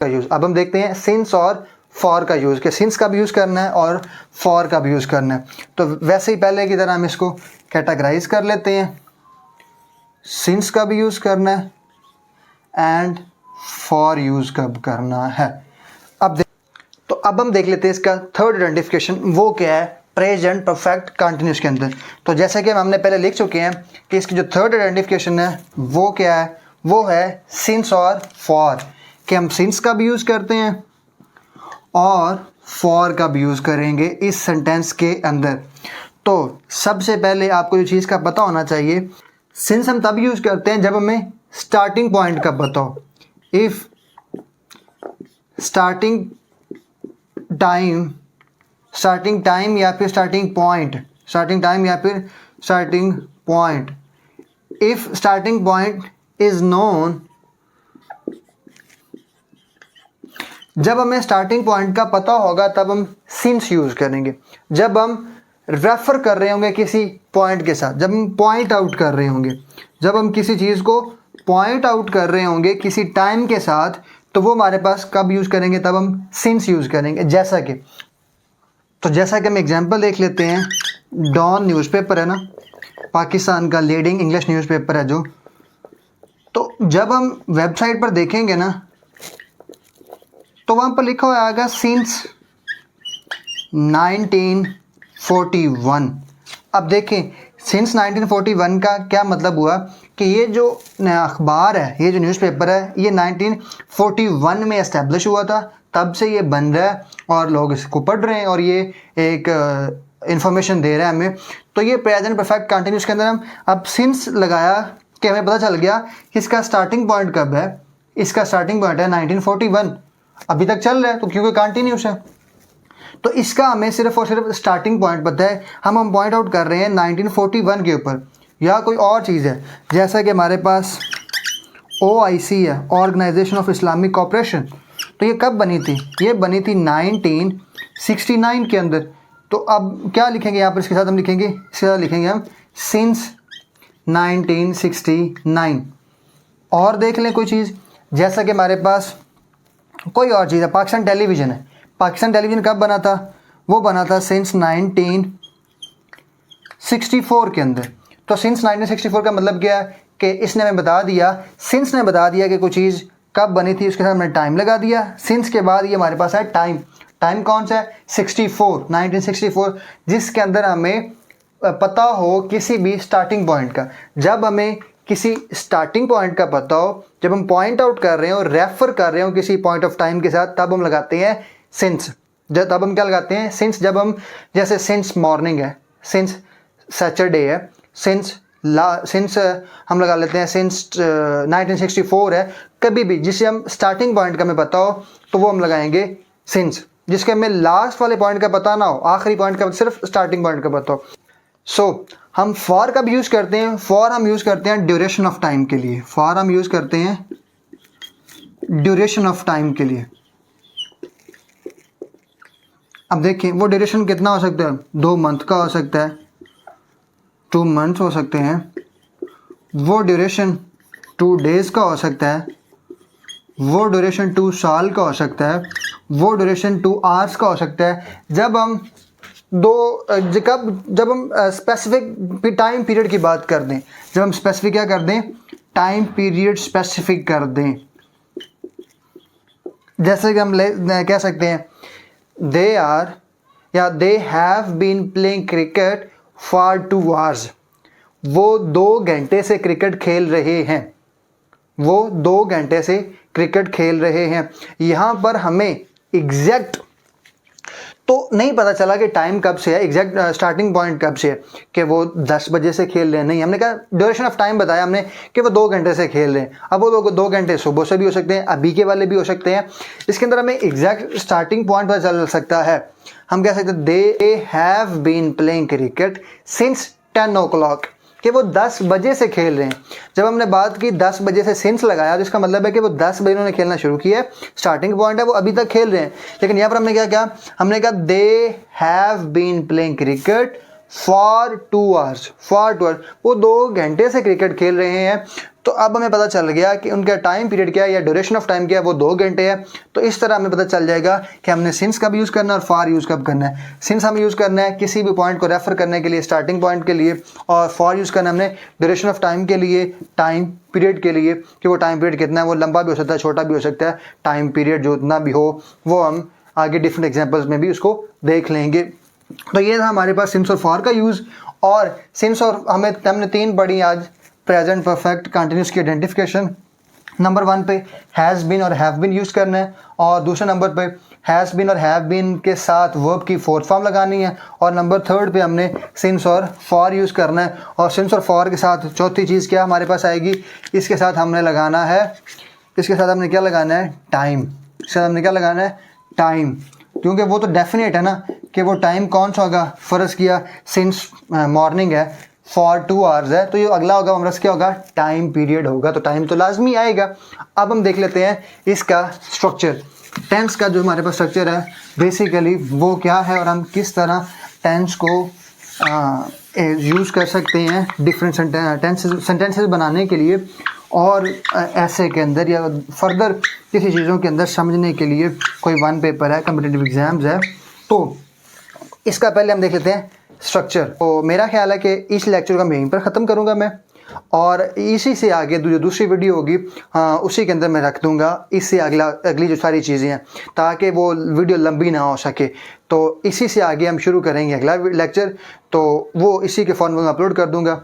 का यूज़। अब हम देखते हैं सिंस और फॉर का यूज़, कि सिंस का भी यूज़ करना है और फॉर का भी यूज़ करना है। तो वैसे ही पहले की तरह हम इसको कैटेगराइज कर लेते हैं, सिंस का भी यूज़ करना है एंड फॉर यूज़ कब करना है। अब हम देख लेते हैं इसका थर्ड आइडेंटिफिकेशन, वो क्या है प्रेजेंट परफेक्ट कंटिन्यूस के अंदर। तो जैसा कि हमने पहले लिख चुके हैं कि इसकी जो थर्ड आइडेंटिफिकेशन है वो क्या है, वो है सिंस और फॉर, कि हम सिंस का भी यूज़ करते हैं और फॉर का भी यूज़ करेंगे इस सेंटेंस के अंदर। तो सबसे पहले आपको जो चीज़ का पता होना चाहिए, सिंस हम तब यूज़ करते हैं जब हमें स्टार्टिंग पॉइंट का पता हो। इफ़ स्टार्टिंग टाइम या फिर starting point, if starting point is known, जब हमें स्टार्टिंग पॉइंट का पता होगा तब हम सिंस यूज करेंगे। जब हम रेफर कर रहे होंगे किसी पॉइंट के साथ, जब हम पॉइंट आउट कर रहे होंगे, जब हम किसी चीज़ को पॉइंट आउट कर रहे होंगे किसी टाइम के साथ, तो वो हमारे पास कब यूज़ करेंगे, तब हम सिंस यूज़ करेंगे। जैसा कि हम एग्जांपल देख लेते हैं, डॉन न्यूज़पेपर है ना, पाकिस्तान का लीडिंग इंग्लिश न्यूज़पेपर है जो। तो जब हम वेबसाइट पर देखेंगे ना, तो वहाँ पर लिखा हुआ आएगा सिंस 1941। अब देखें सिंस 1941 का क्या मतलब हुआ कि ये जो अखबार है, ये जो न्यूज़पेपर है, ये 1941 में इस्टेब्लिश हुआ था, तब से ये बन रहा है और लोग इसको पढ़ रहे हैं और ये एक इंफॉर्मेशन दे रहा है हमें। तो ये प्रेजेंट परफेक्ट कंटिन्यूस के अंदर हम अब सिंस लगाया कि हमें पता चल गया कि इसका स्टार्टिंग पॉइंट कब है। इसका स्टार्टिंग पॉइंट है 1941, अभी तक चल रहा है तो क्योंकि कंटिन्यूस है। तो इसका हमें सिर्फ और सिर्फ स्टार्टिंग पॉइंट पता है, हम पॉइंट आउट कर रहे हैं 1941 के ऊपर, या कोई और चीज़ है। जैसा कि हमारे पास OIC है, ऑर्गेनाइजेशन ऑफ इस्लामिक कोऑपरेशन, तो ये कब बनी थी, ये बनी थी 1969 के अंदर। तो अब क्या लिखेंगे यहाँ पर, इसके साथ हम लिखेंगे हम सिंस 1969। और देख लें कोई चीज़, जैसा कि हमारे पास कोई और चीज़ है, पाकिस्तान टेलीविज़न है। पाकिस्तान टेलीविज़न कब बना था, वो बना था सिंस 1964 के अंदर। तो सिंस 1964 का मतलब क्या है कि इसने हमें बता दिया, सिंस ने बता दिया कि कोई चीज़ कब बनी थी, उसके साथ हमने टाइम लगा दिया। सिंस के बाद ये हमारे पास है टाइम कौन सा है, 1964, जिसके अंदर हमें पता हो किसी भी स्टार्टिंग पॉइंट का। जब हमें किसी स्टार्टिंग पॉइंट का पता हो, जब हम पॉइंट आउट कर रहे हो, रेफर कर रहे हो किसी पॉइंट ऑफ टाइम के साथ, तब हम लगाते हैं सिंस। तब हम क्या लगाते हैं, सिंस। जब हम जैसे सिंस मॉर्निंग है, सिंस सैटरडे है, सिंस हम लगा लेते हैं सिंस 1964 है। कभी भी जिसे हम स्टार्टिंग पॉइंट का हमें पता हो तो वो हम लगाएंगे सिंस। जिसके हमें लास्ट वाले पॉइंट का पता ना हो, आखिरी पॉइंट का, सिर्फ स्टार्टिंग पॉइंट का पता हो। सो हम फॉर का भी यूज़ करते हैं। फॉर हम यूज़ करते हैं ड्यूरेशन ऑफ टाइम के लिए। फॉर हम यूज़ करते हैं ड्यूरेशन ऑफ टाइम के लिए। अब देखिए वो ड्यूरेशन कितना हो सकता है, 2 मंथ का हो सकता है, 2 मंथ्स हो सकते हैं, वो ड्यूरेशन 2 डेज़ का हो सकता है, वो ड्यूरेशन 2 साल का हो सकता है, वो ड्यूरेशन 2 आवर्स का हो सकता है। जब हम स्पेसिफिक टाइम पीरियड की बात कर दें, जब हम स्पेसिफिक क्या कर दें, टाइम पीरियड स्पेसिफिक कर दें। जैसे कि हम कह सकते हैं they have been playing cricket for 2 hours. वो 2 घंटे से क्रिकेट खेल रहे हैं, वो 2 घंटे से क्रिकेट खेल रहे हैं। यहाँ पर हमें एग्जैक्ट तो नहीं पता चला कि टाइम कब से है, एग्जैक्ट स्टार्टिंग पॉइंट कब से है, कि वो 10 बजे से खेल रहे हैं, नहीं। हमने कहा ड्यूरेशन ऑफ टाइम बताया हमने कि वो 2 घंटे से खेल रहे हैं। अब वो 2 घंटे सुबह से भी हो सकते हैं, अभी के वाले भी हो सकते हैं। इसके अंदर हमें एग्जैक्ट स्टार्टिंग पॉइंट पता चल सकता है। हम कह सकते हैं they have been playing cricket since 10 o'clock, कि वो 10 बजे से खेल रहे हैं। जब हमने बात की 10 बजे से सिंस लगाया, तो इसका मतलब है कि वो 10 बजे उन्होंने खेलना शुरू किया है, स्टार्टिंग पॉइंट है, वो अभी तक खेल रहे हैं। लेकिन यहाँ पर हमने क्या किया, हमने कहा they have been playing cricket for 2 hours. वो 2 घंटे से क्रिकेट खेल रहे हैं। तो अब हमें पता चल गया कि उनका टाइम पीरियड क्या है या ड्यूरेशन ऑफ टाइम क्या है, वो 2 घंटे है। तो इस तरह हमें पता चल जाएगा कि हमने सिंस कब यूज़ करना है और फॉर यूज़ कब करना है। सिंस हमें यूज़ करना है किसी भी पॉइंट को रेफर करने के लिए, स्टार्टिंग पॉइंट के लिए, और फॉर यूज़ करना हमने ड्यूरेशन ऑफ टाइम के लिए, टाइम पीरियड के लिए, कि वो टाइम पीरियड कितना है, वो लंबा भी हो सकता है, छोटा भी हो सकता है। टाइम पीरियड जो उतना भी हो वो हम आगे डिफरेंट एग्जाम्पल्स में भी उसको देख लेंगे। तो ये था हमारे पास सिंस और फॉर का यूज़। और सिंस और हमने 3 पढ़ी आज, प्रेजेंट परफेक्ट कंटिन्यूस की आइडेंटिफिकेशन। नंबर 1 पे हैज़ बीन और हैव बीन यूज़ करना है, और दूसरे नंबर पे हैज़ बीन और हैव बीन के साथ वर्ब की फोर्थ फॉर्म लगानी है, और नंबर 3 पे हमने सिंस और फॉर यूज़ करना है। और सिंस और फॉर के साथ चौथी चीज़ क्या हमारे पास आएगी, इसके साथ हमने लगाना है, इसके साथ हमने क्या लगाना है, टाइम। इसके साथ हमने क्या लगाना है, टाइम, क्योंकि वो तो डेफिनेट है ना कि वो टाइम कौन सा होगा। फ़र्ज़ किया सिंस मॉर्निंग है, फॉर 2 आवर्स है, तो ये अगला होगा हमारा क्या होगा, टाइम पीरियड होगा। तो टाइम तो लाजमी आएगा। अब हम देख लेते हैं इसका स्ट्रक्चर। टेंस का जो हमारे पास स्ट्रक्चर है बेसिकली वो क्या है, और हम किस तरह टेंस को यूज़ कर सकते हैं डिफरेंट सेंटेंसेस बनाने के लिए, और ऐसे के अंदर या फर्दर किसी चीज़ों के अंदर समझने के लिए। कोई 1 पेपर है, कॉम्पिटिटिव एग्ज़ाम्स है, तो इसका पहले हम देख लेते हैं स्ट्रक्चर। तो मेरा ख्याल है कि इस लेक्चर का मैं यहीं पर ख़त्म करूँगा मैं, और इसी से आगे जो दूसरी वीडियो होगी उसी के अंदर मैं रख दूँगा इससे अगली जो सारी चीज़ें हैं, ताकि वो वीडियो लंबी ना हो सके। तो इसी से आगे हम शुरू करेंगे अगला लेक्चर, तो वो इसी के फॉर्म में अपलोड कर दूँगा।